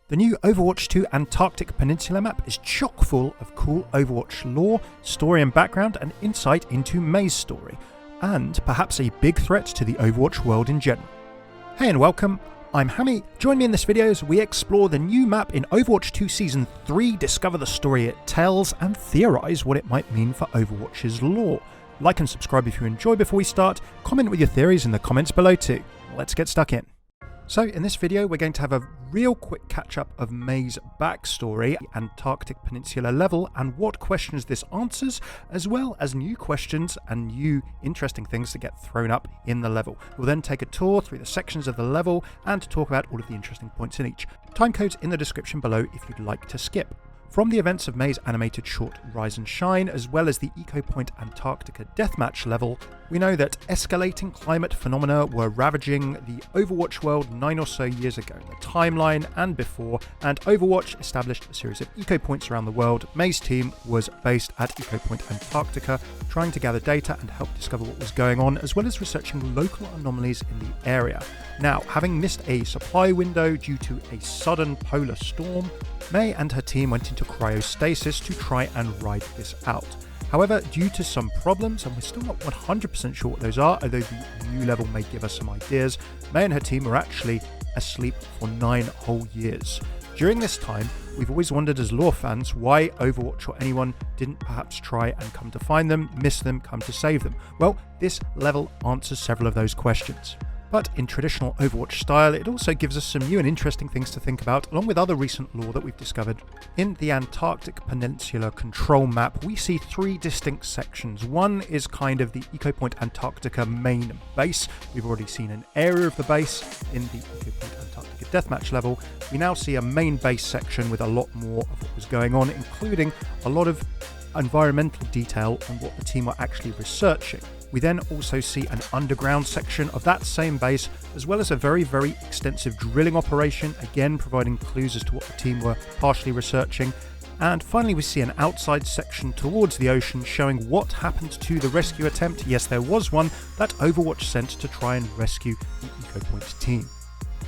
The new Overwatch 2 Antarctic Peninsula map is chock full of cool Overwatch lore, story and background, and insight into Mei's story, and perhaps a big threat to the Overwatch world in general. Hey and welcome, I'm Hammeh. Join me in this video as we explore the new map in Overwatch 2 Season 3, discover the story it tells, and theorise what it might mean for Overwatch's lore. Like and subscribe if you enjoy. Before we start, comment with your theories in the comments below too. Let's get stuck in. So in this video we're going to have a real quick catch up of Mei's backstory, Antarctic Peninsula level, and what questions this answers, as well as new questions and new interesting things that get thrown up in the level. We'll then take a tour through the sections of the level and talk about all of the interesting points in each. Timecodes in the description below if you'd like to skip. From the events of Mei's animated short Rise and Shine, as well as the Ecopoint Antarctica deathmatch level, we know that escalating climate phenomena were ravaging the Overwatch world 9 or so years ago, the timeline and before, and Overwatch established a series of Ecopoints around the world. Mei's team was based at Ecopoint Antarctica, trying to gather data and help discover what was going on, as well as researching local anomalies in the area. Now, having missed a supply window due to a sudden polar storm, Mei and her team went into cryostasis to try and ride this out. However, due to some problems, and we're still not 100% sure what those are, although the new level may give us some ideas, Mei and her team were actually asleep for 9 whole years. During this time, we've always wondered as lore fans why Overwatch or anyone didn't perhaps try and come to find them, miss them, come to save them. Well, this level answers several of those questions. But in traditional Overwatch style, it also gives us some new and interesting things to think about, along with other recent lore that we've discovered. In the Antarctic Peninsula control map, we see 3 distinct sections. One is kind of the Ecopoint Antarctica main base. We've already seen an area of the base in the Ecopoint Antarctica deathmatch level. We now see a main base section with a lot more of what was going on, including a lot of environmental detail on what the team were actually researching. We then also see an underground section of that same base, as well as a very, very extensive drilling operation, again providing clues as to what the team were partially researching. And finally we see an outside section towards the ocean showing what happened to the rescue attempt. Yes, there was one that Overwatch sent to try and rescue the Ecopoint team.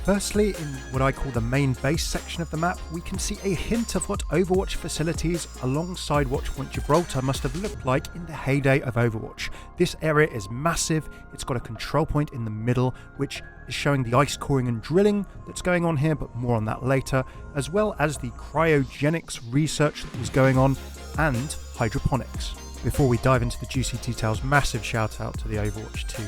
Firstly, in what I call the main base section of the map, we can see a hint of what Overwatch facilities alongside Watchpoint Gibraltar must have looked like in the heyday of Overwatch. This area is massive, it's got a control point in the middle, which is showing the ice coring and drilling that's going on here, but more on that later, as well as the cryogenics research that was going on, and hydroponics. Before we dive into the juicy details, massive shout out to the Overwatch 2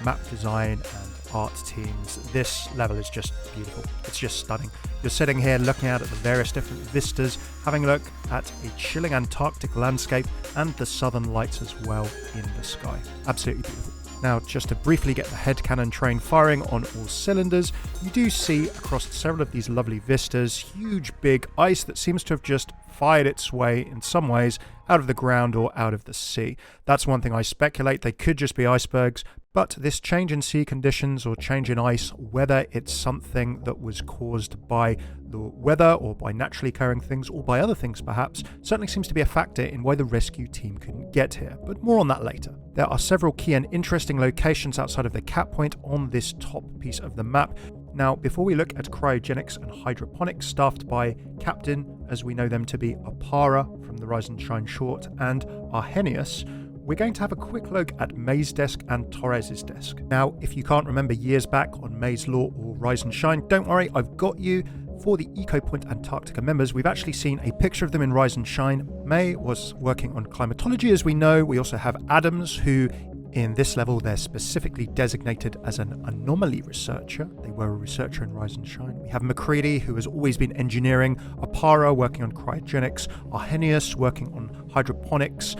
map design and art teams. This level is just beautiful. It's just stunning. You're sitting here looking out at the various different vistas, having a look at a chilling Antarctic landscape and the southern lights as well in the sky. Absolutely beautiful. Now, just to briefly get the headcannon train firing on all cylinders, you do see across several of these lovely vistas huge big ice that seems to have just fired its way in some ways out of the ground or out of the sea. That's one thing I speculate. They could just be icebergs, but this change in sea conditions or change in ice, whether it's something that was caused by the weather or by naturally occurring things or by other things perhaps, certainly seems to be a factor in why the rescue team couldn't get here, but more on that later. There are several key and interesting locations outside of the cap point on this top piece of the map. Now, before we look at cryogenics and hydroponics staffed by Captain, as we know them to be Apara from the Rise and Shine short, and Arrhenius, we're going to have a quick look at Mei's desk and Torres's desk. Now, if you can't remember years back on Mei's Lore or Rise and Shine, don't worry, I've got you. For the Ecopoint Antarctica members, we've actually seen a picture of them in Rise and Shine. Mei was working on climatology, as we know. We also have Adams, who in this level, they're specifically designated as an anomaly researcher. They were a researcher in Rise and Shine. We have McCready, who has always been engineering, Apara working on cryogenics, Arrhenius working on hydroponics.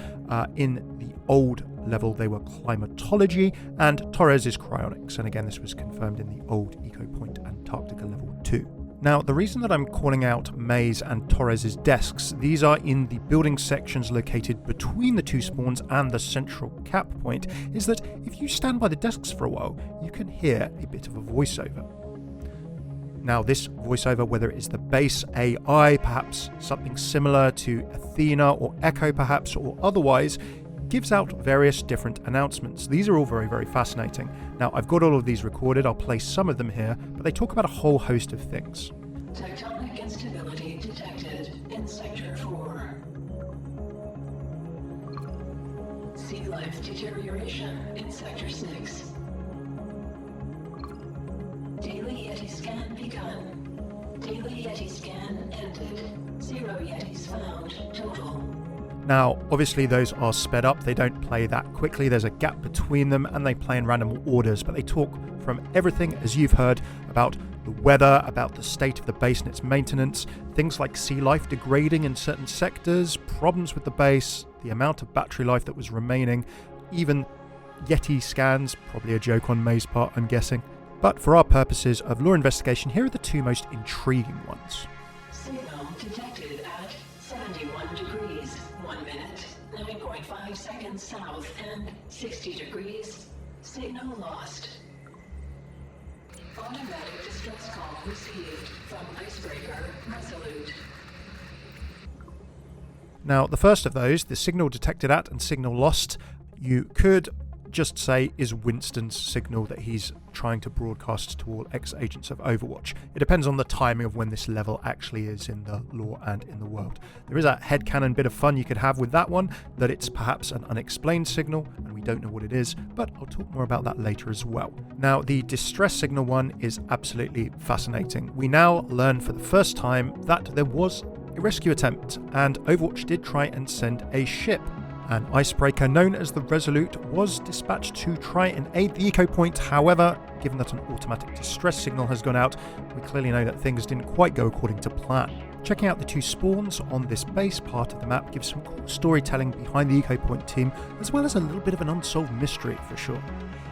In the old level, they were climatology, and Torres is cryonics. And again, this was confirmed in the old Ecopoint Antarctica level 2. Now, the reason that I'm calling out Mei's and Torres's desks, these are in the building sections located between the 2 spawns and the central cap point, is that if you stand by the desks for a while, you can hear a bit of a voiceover. Now, this voiceover, whether it is the base AI, perhaps something similar to Athena or Echo perhaps, or otherwise, gives out various different announcements. These are all very, very fascinating. Now, I've got all of these recorded. I'll play some of them here, but they talk about a whole host of things. Tectonic instability detected in Sector 4. Sea life deterioration in Sector 6. Daily Yeti scan begun. Daily Yeti scan ended. 0 Yetis found total. Now, obviously those are sped up, they don't play that quickly, there's a gap between them and they play in random orders, but they talk from everything, as you've heard, about the weather, about the state of the base and its maintenance, things like sea life degrading in certain sectors, problems with the base, the amount of battery life that was remaining, even Yeti scans, probably a joke on Mei's part, I'm guessing. But for our purposes of lore investigation, here are the two most intriguing ones. Signal detected at 71 degrees, 1 minute, 9.5 seconds south, and 60 degrees. Signal lost. Automatic distress call received from Icebreaker Resolute. Now, the first of those, the signal detected at and signal lost, you could just say is Winston's signal that he's trying to broadcast to all ex-agents of Overwatch. It depends on the timing of when this level actually is in the lore and in the world. There is a headcanon bit of fun you could have with that one, that it's perhaps an unexplained signal, and we don't know what it is, but I'll talk more about that later as well. Now, the distress signal one is absolutely fascinating. We now learn for the first time that there was a rescue attempt, and Overwatch did try and send a ship. An icebreaker known as the Resolute was dispatched to try and aid the Ecopoint. However, given that an automatic distress signal has gone out, we clearly know that things didn't quite go according to plan. Checking out the two spawns on this base part of the map gives some cool storytelling behind the Ecopoint team, as well as a little bit of an unsolved mystery for sure.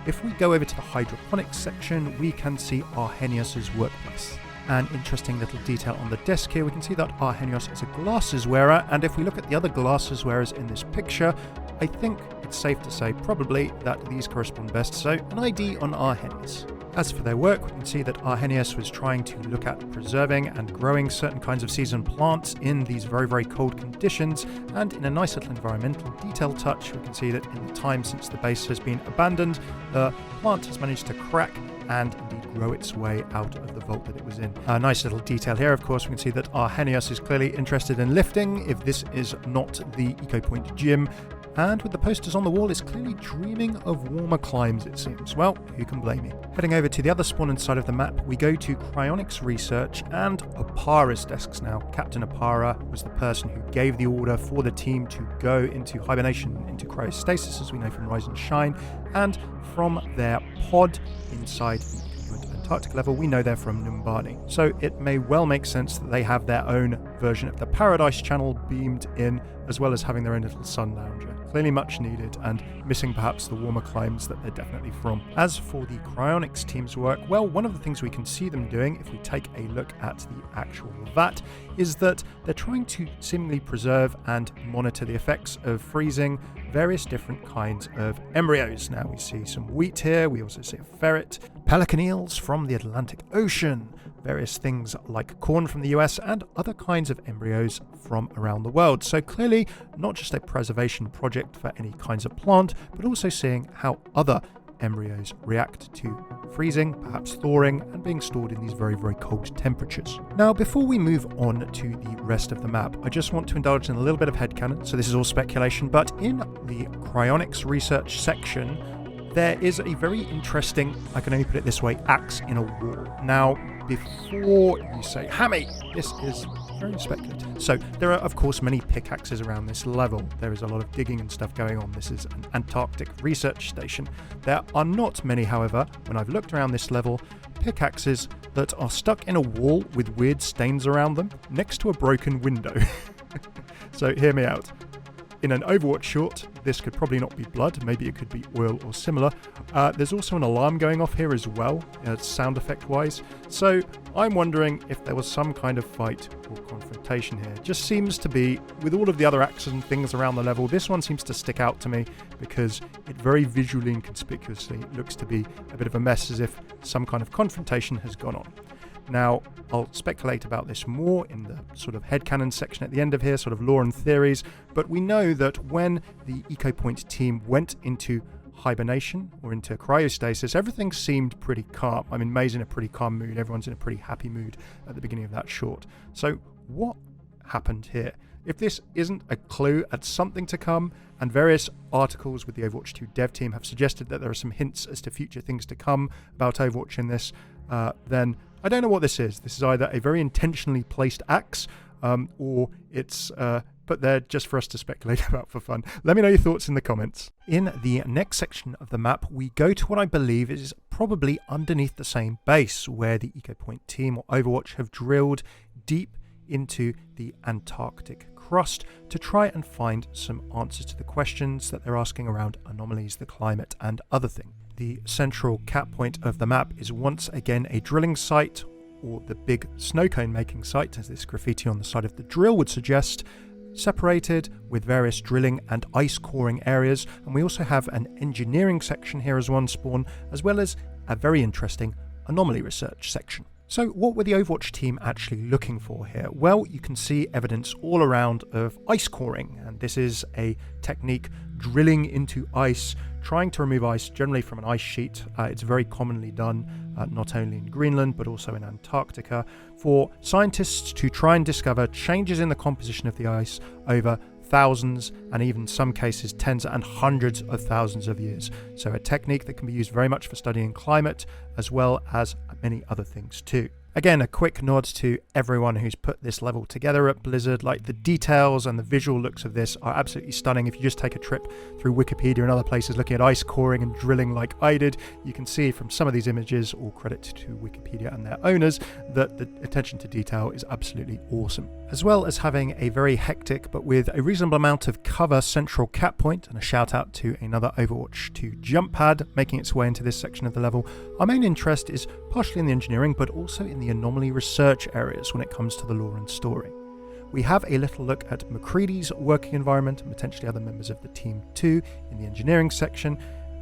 If we go over to the hydroponics section, we can see Arrhenius' workplace. An interesting little detail on the desk here, we can see that Arrhenius is a glasses wearer, and if we look at the other glasses wearers in this picture, I think it's safe to say probably that these correspond best, so an ID on Arrhenius. As for their work, we can see that Arrhenius was trying to look at preserving and growing certain kinds of season plants in these very, very cold conditions, and in a nice little environmental detail touch, we can see that in the time since the base has been abandoned, the plant has managed to crack and indeed grow its way out of the vault that it was in. A nice little detail here, of course, we can see that Arrhenius is clearly interested in lifting, if this is not the Ecopoint gym, and with the posters on the wall, is clearly dreaming of warmer climes, it seems. Well, who can blame you? Heading over to the other spawn inside of the map, we go to Cryonics Research and Opara's desks now. Captain Opara was the person who gave the order for the team to go into hibernation, into cryostasis, as we know from Rise and Shine, and from their pod inside the Antarctic level, we know they're from Numbani. So it may well make sense that they have their own version of the Paradise Channel beamed in, as well as having their own little sun lounger. Clearly much needed, and missing perhaps the warmer climes that they're definitely from. As for the cryonics team's work, well, one of the things we can see them doing, if we take a look at the actual vat, is that they're trying to seemingly preserve and monitor the effects of freezing various different kinds of embryos. Now we see some wheat here, we also see a ferret, pelican eels from the Atlantic Ocean, various things like corn from the US, and other kinds of embryos from around the world. So clearly not just a preservation project for any kinds of plant, but also seeing how other embryos react to freezing, perhaps thawing, and being stored in these very, very cold temperatures. Now, before we move on to the rest of the map, I just want to indulge in a little bit of headcanon. So this is all speculation, but in the cryonics research section, there is a very interesting, I can only put it this way, axe in a wall. Now, before you say, Hammeh, this is very speculative. So there are, of course, many pickaxes around this level. There is a lot of digging and stuff going on. This is an Antarctic research station. There are not many, however, when I've looked around this level, pickaxes that are stuck in a wall with weird stains around them next to a broken window. So hear me out. In an Overwatch short, this could probably not be blood, maybe it could be oil or similar. There's also an alarm going off here as well, sound effect wise. So I'm wondering if there was some kind of fight or confrontation here. Just seems to be, with all of the other axes and things around the level, this one seems to stick out to me because it very visually and conspicuously looks to be a bit of a mess, as if some kind of confrontation has gone on. Now, I'll speculate about this more in the sort of headcanon section at the end of here, sort of lore and theories, but we know that when the Ecopoint team went into hibernation or into cryostasis, everything seemed pretty calm. I mean, Mei's in a pretty calm mood, everyone's in a pretty happy mood at the beginning of that short. So what happened here? If this isn't a clue at something to come, and various articles with the Overwatch 2 dev team have suggested that there are some hints as to future things to come about Overwatch in this, then I don't know what this is. This is either a very intentionally placed axe, or it's put there just for us to speculate about for fun. Let me know your thoughts in the comments. In the next section of the map, we go to what I believe is probably underneath the same base, where the Ecopoint team or Overwatch have drilled deep into the Antarctic crust to try and find some answers to the questions that they're asking around anomalies, the climate, and other things. The central cap point of the map is once again a drilling site, or the big snow cone making site, as this graffiti on the side of the drill would suggest, separated with various drilling and ice coring areas, and we also have an engineering section here as one spawn, as well as a very interesting anomaly research section. So what were the Overwatch team actually looking for here? Well, you can see evidence all around of ice coring, and this is a technique drilling into ice, trying to remove ice generally from an ice sheet. It's very commonly done not only in Greenland but also in Antarctica, for scientists to try and discover changes in the composition of the ice over thousands and even some cases tens and hundreds of thousands of years. So a technique that can be used very much for studying climate as well as many other things too. Again, a quick nod to everyone who's put this level together at Blizzard. Like, the details and the visual looks of this are absolutely stunning. If you just take a trip through Wikipedia and other places looking at ice coring and drilling like I did, you can see from some of these images, all credit to Wikipedia and their owners, that the attention to detail is absolutely awesome. As well as having a very hectic but with a reasonable amount of cover central cap point, and a shout out to another Overwatch 2 jump pad making its way into this section of the level, our main interest is partially in the engineering but also in the anomaly research areas when it comes to the lore and story. We have a little look at McCready's working environment and potentially other members of the team too in the engineering section.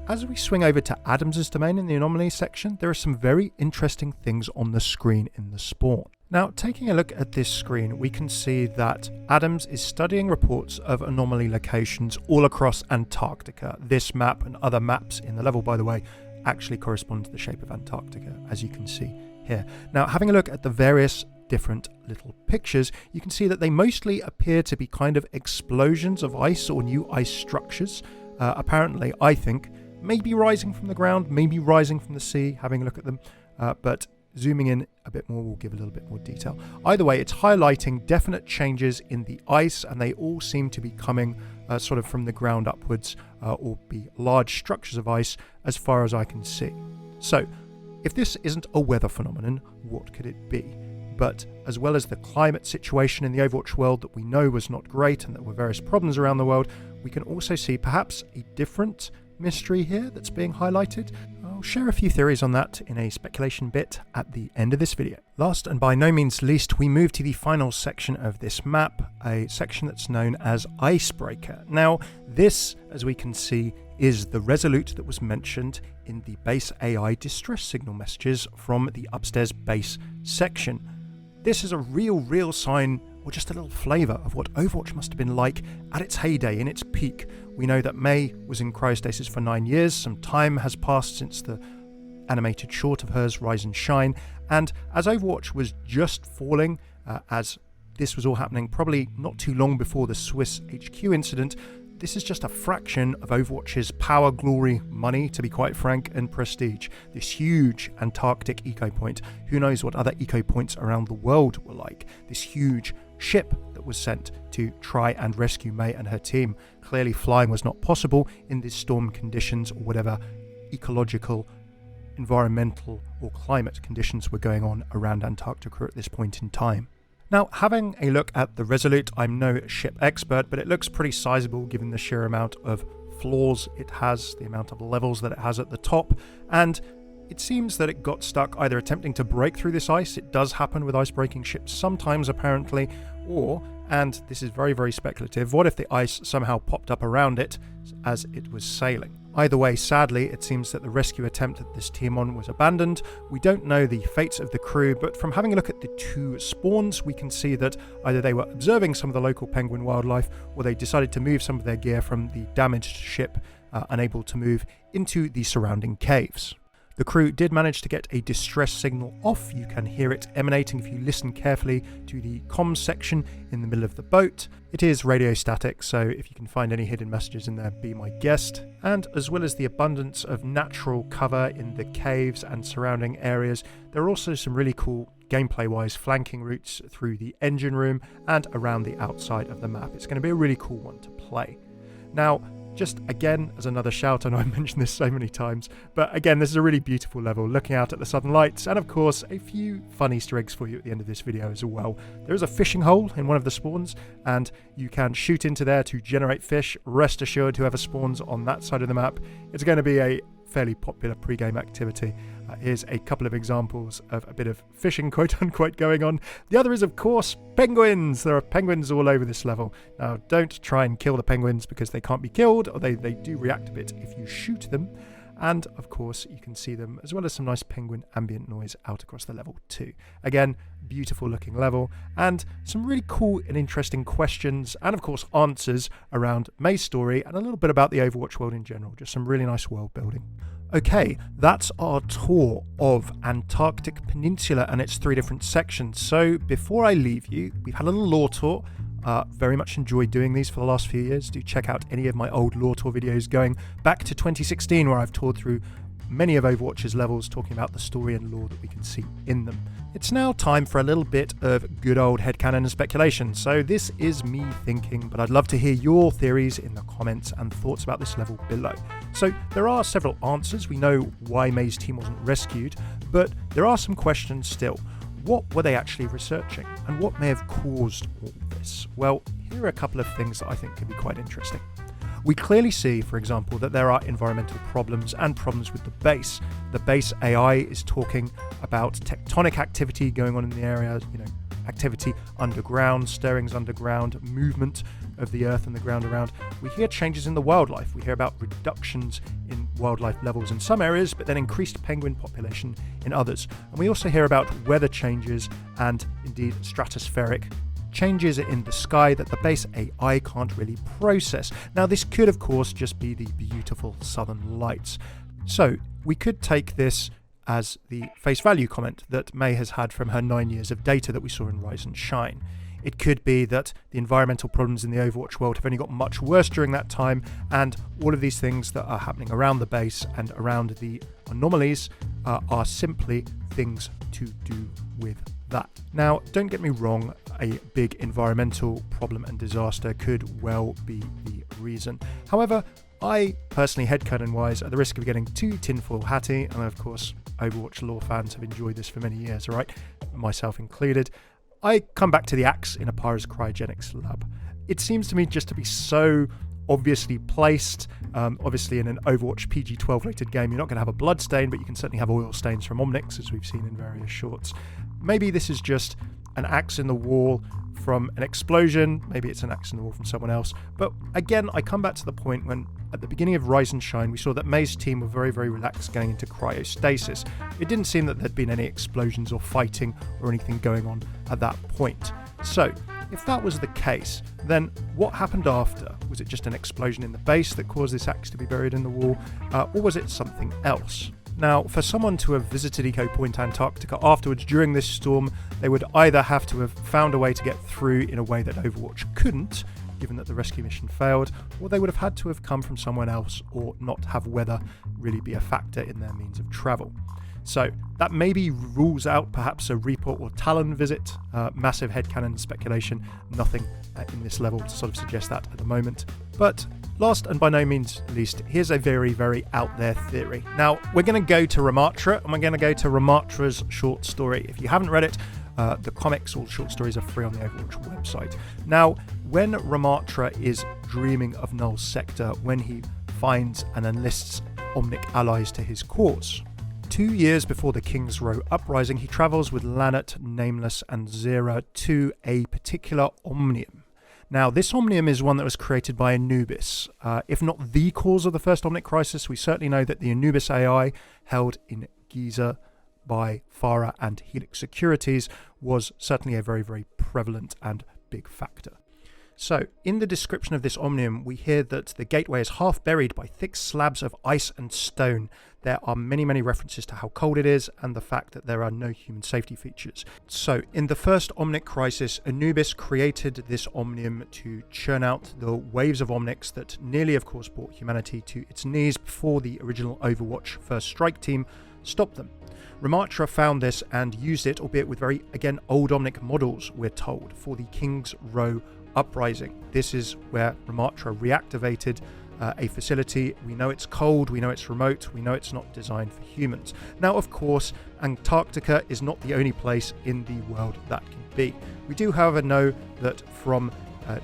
As we swing over to Adams's domain in the anomaly section, there are some very interesting things on the screen in the spawn. Now, taking a look at this screen, we can see that Adams is studying reports of anomaly locations all across Antarctica. This map and other maps in the level, by the way, actually correspond to the shape of Antarctica, as you can see here. Now, having a look at the various different little pictures, you can see that they mostly appear to be kind of explosions of ice or new ice structures. Apparently, I think, maybe rising from the ground, maybe rising from the sea, having a look at them, but zooming in a bit more will give a little bit more detail. Either way, it's highlighting definite changes in the ice, and they all seem to be coming sort of from the ground upwards, or be large structures of ice as far as I can see. So, if this isn't a weather phenomenon, what could it be? But as well as the climate situation in the Overwatch world that we know was not great and there were various problems around the world, we can also see perhaps a different mystery here that's being highlighted. I'll share a few theories on that in a speculation bit at the end of this video. Last and by no means least, we move to the final section of this map, a section that's known as Icebreaker. Now, this, as we can see, is the Resolute that was mentioned in the base AI distress signal messages from the upstairs base section. This is a real sign, or just a little flavour of what Overwatch must have been like at its heyday, in its peak. We know that Mei was in cryostasis for 9 years. Some time has passed since the animated short of hers, Rise and Shine, and as Overwatch was just falling, as this was all happening probably not too long before the Swiss HQ incident, this is just a fraction of Overwatch's power, glory, money, to be quite frank, and prestige. This huge Antarctic Ecopoint. Who knows what other Ecopoints around the world were like. This huge ship that was sent to try and rescue Mei and her team. Clearly flying was not possible in these storm conditions or whatever ecological, environmental or climate conditions were going on around Antarctica at this point in time. Now, having a look at the Resolute, I'm no ship expert, but it looks pretty sizable given the sheer amount of floors it has, the amount of levels that it has at the top, and it seems that it got stuck either attempting to break through this ice. It does happen with ice-breaking ships sometimes, apparently, or, and this is very speculative, what if the ice somehow popped up around it as it was sailing? Either way, sadly, it seems that the rescue attempt that this team on was abandoned. We don't know the fates of the crew, but from having a look at the two spawns, we can see that either they were observing some of the local penguin wildlife, or they decided to move some of their gear from the damaged ship unable to move into the surrounding caves. The crew did manage to get a distress signal off. You can hear it emanating if you listen carefully to the comms section in the middle of the boat. It is radio static, so if you can find any hidden messages in there, be my guest. And as well as the abundance of natural cover in the caves and surrounding areas, there are also some really cool gameplay-wise flanking routes through the engine room and around the outside of the map. It's going to be a really cool one to play. Now, just again, as another shout, I know I mentioned this so many times, but again, this is a really beautiful level, looking out at the southern lights, and of course, a few fun Easter eggs for you at the end of this video as well. There is a fishing hole in one of the spawns, and you can shoot into there to generate fish. Rest assured, whoever spawns on that side of the map, it's going to be a fairly popular pre-game activity. Here's a couple of examples of a bit of fishing, quote-unquote, going on. The other is, of course, penguins. There are penguins all over this level. Now, don't try and kill the penguins because they can't be killed, or they do react a bit if you shoot them. And, of course, you can see them, as well as some nice penguin ambient noise out across the level too. Again, beautiful-looking level, and some really cool and interesting questions, and, of course, answers around Mei's story, and a little bit about the Overwatch world in general. Just some really nice world building. Okay, that's our tour of Antarctic Peninsula and its 3 different sections. So before I leave you, we've had a little lore tour. Very much enjoyed doing these for the last few years. Do check out any of my old lore tour videos going back to 2016, where I've toured through many of Overwatch's levels, talking about the story and lore that we can see in them. It's now time for a little bit of good old headcanon and speculation. So this is me thinking, but I'd love to hear your theories in the comments and thoughts about this level below. So there are several answers. We know why Mei's team wasn't rescued, but there are some questions still. What were they actually researching, and what may have caused all this? Well, here are a couple of things that I think could be quite interesting. We clearly see, for example, that there are environmental problems and problems with the base. The base AI is talking about tectonic activity going on in the area, activity underground, stirrings underground, movement of the earth and the ground around. We hear changes in the wildlife. We hear about reductions in wildlife levels in some areas, but then increased penguin population in others. And we also hear about weather changes and indeed stratospheric changes in the sky that the base AI can't really process. Now, this could, of course, just be the beautiful southern lights. So we could take this as the face value comment that Mei has had from her 9 years of data that we saw in Rise and Shine. It could be that the environmental problems in the Overwatch world have only got much worse during that time, and all of these things that are happening around the base and around the anomalies are simply things to do with that. Now, don't get me wrong, a big environmental problem and disaster could well be the reason. However, I personally, headcanon-wise, at the risk of getting too tinfoil hatty, and of course Overwatch Lore fans have enjoyed this for many years, alright, myself included, I come back to the axe in Apara's cryogenics lab. It seems to me just to be so obviously placed. Obviously in an Overwatch PG-12 rated game, you're not going to have a blood stain, but you can certainly have oil stains from Omnics, as we've seen in various shorts. Maybe this is just an axe in the wall from an explosion, maybe it's an axe in the wall from someone else. But again, I come back to the point when at the beginning of Rise and Shine, we saw that Mei's team were very, very relaxed going into cryostasis. It didn't seem that there'd been any explosions or fighting or anything going on at that point. So, if that was the case, then what happened after? Was it just an explosion in the base that caused this axe to be buried in the wall, or was it something else? Now, for someone to have visited Ecopoint Antarctica afterwards during this storm, they would either have to have found a way to get through in a way that Overwatch couldn't, given that the rescue mission failed, or they would have had to have come from someone else or not have weather really be a factor in their means of travel. So that maybe rules out perhaps a Reaper or Talon visit. Massive headcanon speculation, nothing in this level to sort of suggest that at the moment. But last and by no means least, here's a very, very out there theory. Now, we're going to go to Ramattra, and we're going to go to Ramattra's short story. If you haven't read it, the comics, all short stories are free on the Overwatch website. Now, when Ramattra is dreaming of Null's sector, when he finds and enlists Omnic allies to his cause, 2 years before the King's Row uprising, he travels with Lanat, Nameless, and Zera to a particular Omnium. Now, this Omnium is one that was created by Anubis. If not the cause of the first Omnic crisis, we certainly know that the Anubis AI, held in Giza by Farah and Helix Securities, was certainly a very, very prevalent and big factor. So, in the description of this Omnium, we hear that the gateway is half buried by thick slabs of ice and stone. There are many, many references to how cold it is and the fact that there are no human safety features. So, in the first Omnic crisis, Anubis created this Omnium to churn out the waves of Omnics that nearly, of course, brought humanity to its knees before the original Overwatch First Strike team stopped them. Ramattra found this and used it, albeit with very, again, old Omnic models, we're told, for the King's Row uprising. This is where Ramattra reactivated a facility. We know it's cold, we know it's remote, we know it's not designed for humans. Now, of course, Antarctica is not the only place in the world that can be. We do, however, know that from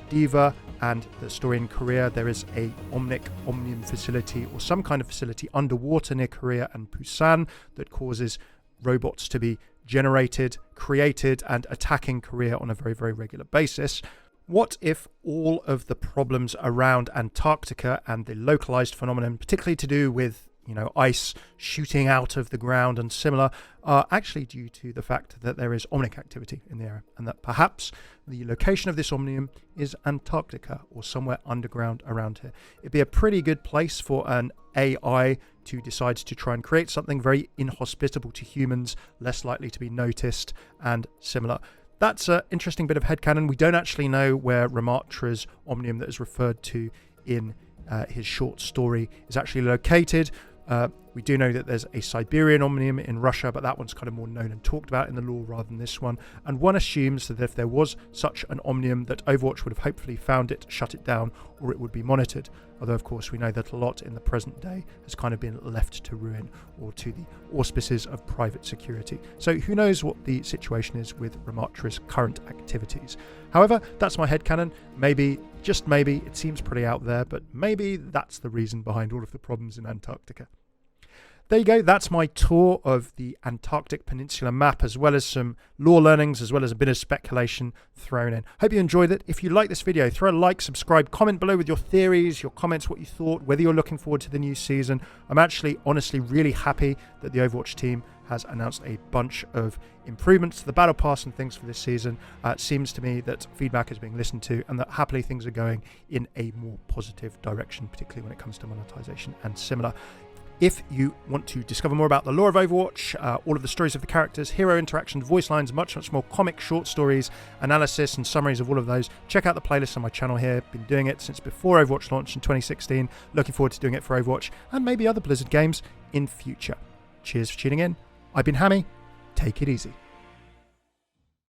Diva and the story in Korea, there is a Omnium facility or some kind of facility underwater near Korea and Busan that causes robots to be generated, created, and attacking Korea on a very, very regular basis. What if all of the problems around Antarctica and the localized phenomenon, particularly to do with, ice shooting out of the ground and similar, are actually due to the fact that there is Omnic activity in the area, and that perhaps the location of this Omnium is Antarctica or somewhere underground around here? It'd be a pretty good place for an AI to decide to try and create something very inhospitable to humans, less likely to be noticed, and similar. That's an interesting bit of headcanon. We don't actually know where Ramattra's Omnium that is referred to in his short story is actually located. We do know that there's a Siberian Omnium in Russia, but that one's kind of more known and talked about in the lore rather than this one. And one assumes that if there was such an Omnium, that Overwatch would have hopefully found it, shut it down, or it would be monitored. Although, of course, we know that a lot in the present day has kind of been left to ruin or to the auspices of private security. So who knows what the situation is with Ramattra's current activities. However, that's my headcanon. Maybe, just maybe, it seems pretty out there, but maybe that's the reason behind all of the problems in Antarctica. There you go, that's my tour of the Antarctic Peninsula map, as well as some lore learnings, as well as a bit of speculation thrown in. Hope you enjoyed it. If you like this video, throw a like, subscribe, comment below with your theories, your comments, what you thought, whether you're looking forward to the new season. I'm actually, honestly, really happy that the Overwatch team has announced a bunch of improvements to the Battle Pass and things for this season. It seems to me that feedback is being listened to and that happily things are going in a more positive direction, particularly when it comes to monetization and similar. If you want to discover more about the lore of Overwatch, all of the stories of the characters, hero interactions, voice lines, much, much more comic short stories, analysis and summaries of all of those, check out the playlist on my channel here. Been doing it since before Overwatch launched in 2016. Looking forward to doing it for Overwatch and maybe other Blizzard games in future. Cheers for tuning in. I've been Hammeh. Take it easy.